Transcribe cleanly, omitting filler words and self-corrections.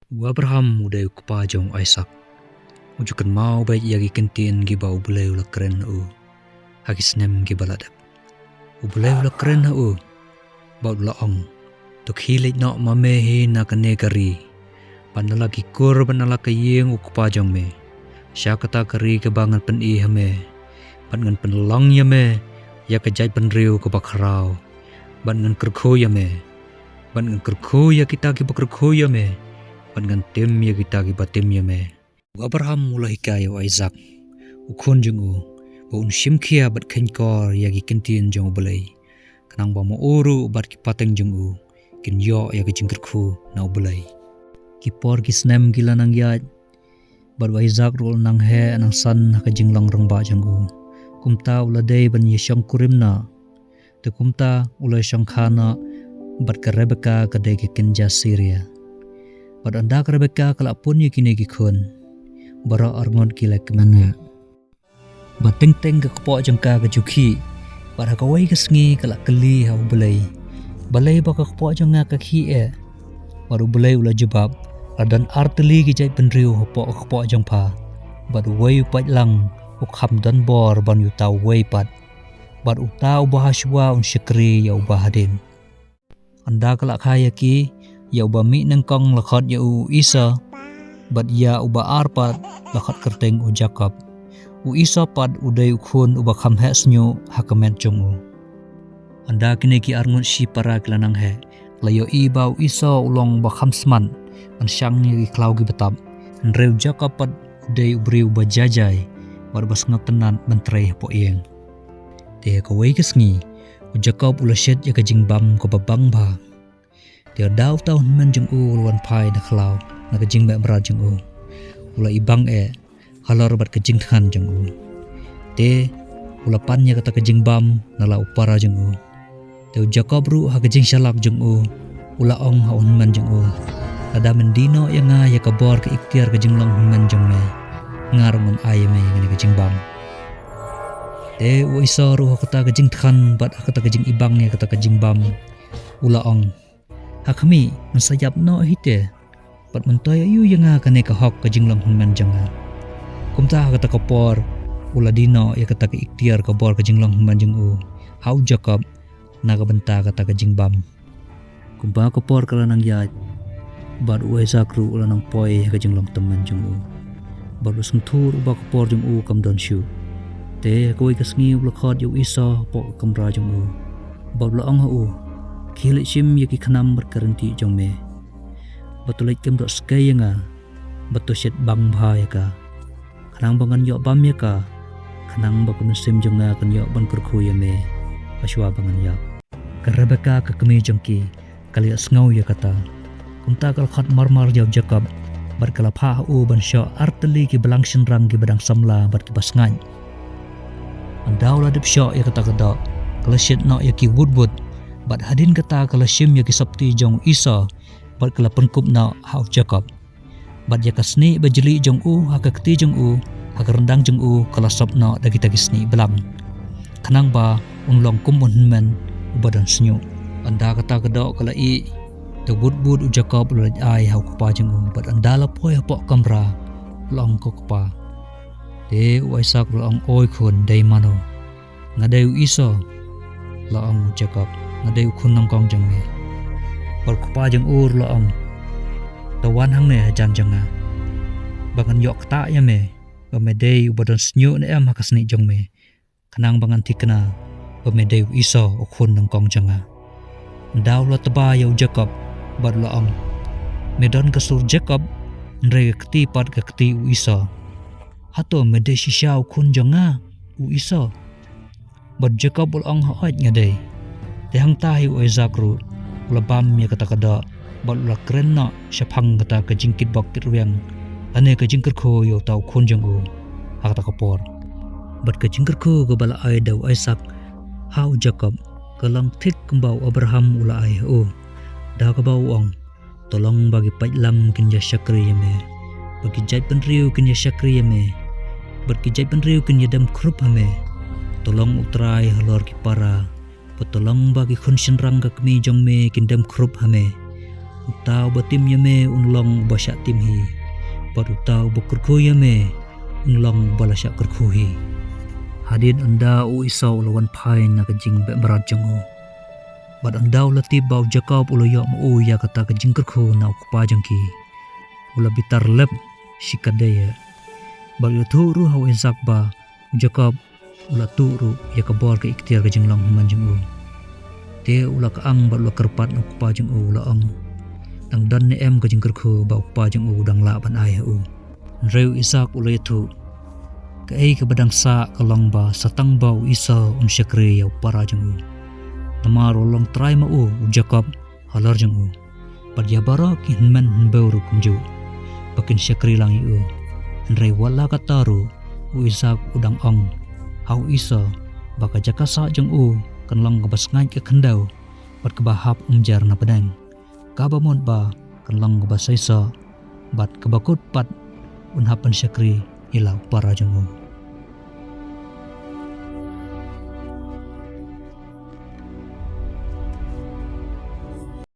Abraham udah kupa jong Isaac. Ujukan mau baik yagi kentin gi bau bulai ula keren hagis nem gi baladap. Bulai ula keren bau laong. Tuk hilit nok mamehi na kanegari. Panalagi kur panalaki yeng ukupa jong me. Syakata kari kebangan pen i hame. Pangan penelang ya me. Ya kejai penriu ke bakarau. Pangan kerko ya me. Pangan kerko ya kita ki bakerko ya me. Pangan tim ya kita ki batim ya me. Abraham mulai hikaya Isaac. Ukun jeng baun shimkia bat kenkor ya ki kentin jong belai. Kanang ba mo uru bat ki pateng jeng kin yo ya ki jingkerku na belai. Kipor ki snem gila nang yat. Bat Isaac rul nang he nang san ka jinglang rang ba jeng kumta uladai ban yeshong kurimna. Te kumta ulai shong khana bat ka Rebecca ka dai ki kenja Syria. Bat anda ka Rebecca kala pun ya kini ki khun. Bara arngon kilek mana. Bat teng-teng ka kepo jengka ka juki. Bat hakawai ka sengi kala keli hau belai. Balai ba ka kepo jengka ka khie. Baru belai ula jebab. Radan arteli ki jai penriu hopo ka kepo jengpa. Bat wai pat lang ukham dan bor ban utau wai pat. Bat utau bahaswa un syekri ya ubahadin. Anda kala kaya ki ya ubami nengkong lakhot ya Isa. Bat ya uba arpat lakat kerteng Jacob. Isa pad udai ukhun uba khamhes nyu hakamen chungu. Anda kini ki arngun si para kelanang he. Layo iba Isa ulong ba khamsman. Ansyang ni klau gi betab. Nreu Jacob pad udai ubri uba jajai. Barbas ngatenan mentrai po iyeng. Te kawai kesngi. Jacob ula syed ya kajing bam ko babang ba. Te daw tahun men jeng ulwan pai na klau. Na kajing mek berat jeng ula ibang halor bat kajing than jeng te ula pannya kata kajing bam nala upara jeng te Jacob ru ha kajing shalak jeng ula ong ha unman jeng ada mendino yang nga ya kabor ke ikhtiar kajing long unman jeng me ngarmun ayame ngani kajing bam te Isa ru ha kata kajing than bat ha kata kajing ibang ya kata kajing bam ula ong ha kami mensayap no hite pat mentoy ayu yang kane ka hok ka jinglang hunman janga kumta kata kapor ula dino ya kata ka ikhtiar ka bor ka jinglang hunman jeng hau Jacob naga benta kata ka jingbam kumpa kapor kala nang yat bat Isaac ru ula nang poi ka jinglang teman jeng bat usung thur ba kapor jeng kam don shu te koi ka sngi ula khot yu Isa po kamra jeng bat la ang khilit sim ya ki khanam berkaranti jong me batulit kem dok skay nga batusit bang bahaya ka kanang bangan yok bam ya ka kanang ba kumsim jonga kan yok ban kurku ya me paswa bangan ya ka Rebecca ka kami jongki kali asngau ya kata kumta kal khat marmar jaw Jacob bar kala pha ban syo arteli ki belang senrang ki badang samla bat ki basngan andaw la dip syo ya kata kada kala shit no ya ki wood bat hadin kata kala sim ya ki sapti jong Isa bat kala pengkup na hau Jacob bat ya kasni bajeli jong hakakti jong hak rendang jong kala sop na dagi sni belang kanang ba unlong kumbon men ubadan snyu anda kata kada kala i te bud Jacob ulaj ai hau kupa jong bat anda la poi pok kamra long ko kupa te Isaac long oi khun dai mano ngadai Isa long Jacob ngadai khun nang kong jong me kupa jeng laong tawan hang ne jan janga bangan yok ta ya me bamedei ubadon snyu ne am hakasni jong me kanang bangan tikna bamedei Isa ukhun nang kong janga daw la taba ya Jacob bad laong medan kasur Jacob nre kti pat ka kti Isa hato medei shisha ukhun janga Isa bad Jacob laong haat ngadei tehang tahi Isaac ru ulabam ya kata kada balula krenna syapang kata kajingkit bakit ruang ane kajingker ko yo tau khonjang kata kapor bat kajingker ko go bala ai daw Isaac hau Jacob kalang thik kembau Abraham ula ai da ka bau ong tolong bagi paitlam kinja syakri me bagi jai penriu kinja syakri me bat ki jai penriu kinja dam krup me tolong utrai halor ki para petolong bagi khun senrang ka kami jong me kindam krup hame Utau batim yame unlong basyak timhi. Bat utau bakurku yame unlong balasyak kurkuhi. Hadin anda u isau lawan pai na kajing be berat jengu. Bat andau lati bau Jakob ulo yok mu ya kata kajing kurku na ukpa jengki. Ula bitar lep shikadaya. Bat yu turu hau Isak ba Jakob ula turu ya kabor ke ikhtiar kajing lang manjeng u. Te ula kaang bat ula kerpat na ukpa jeng u ula ang. Dang dan ne em kajing kurku ba ukpa jeng u dang la ban ayah u. Reu Isak ula itu. Kei ke badang sa kalong ba satang bau isa syakri ya para jeng u. Nama rolong try ma u Jakob halar jeng u. Bat ya bara kin men bauru kunju. Bakin syakri lang u. Reu wala kataru u Isak udang ong. Hau isa baka jaka sa jeng u kan lang kabas ngai ke kendau. Bat kebahap umjar na pedang. Kabamot ba kan lang kabas isa. Bat kebakut pat unhapan syakri ilau para jeng u.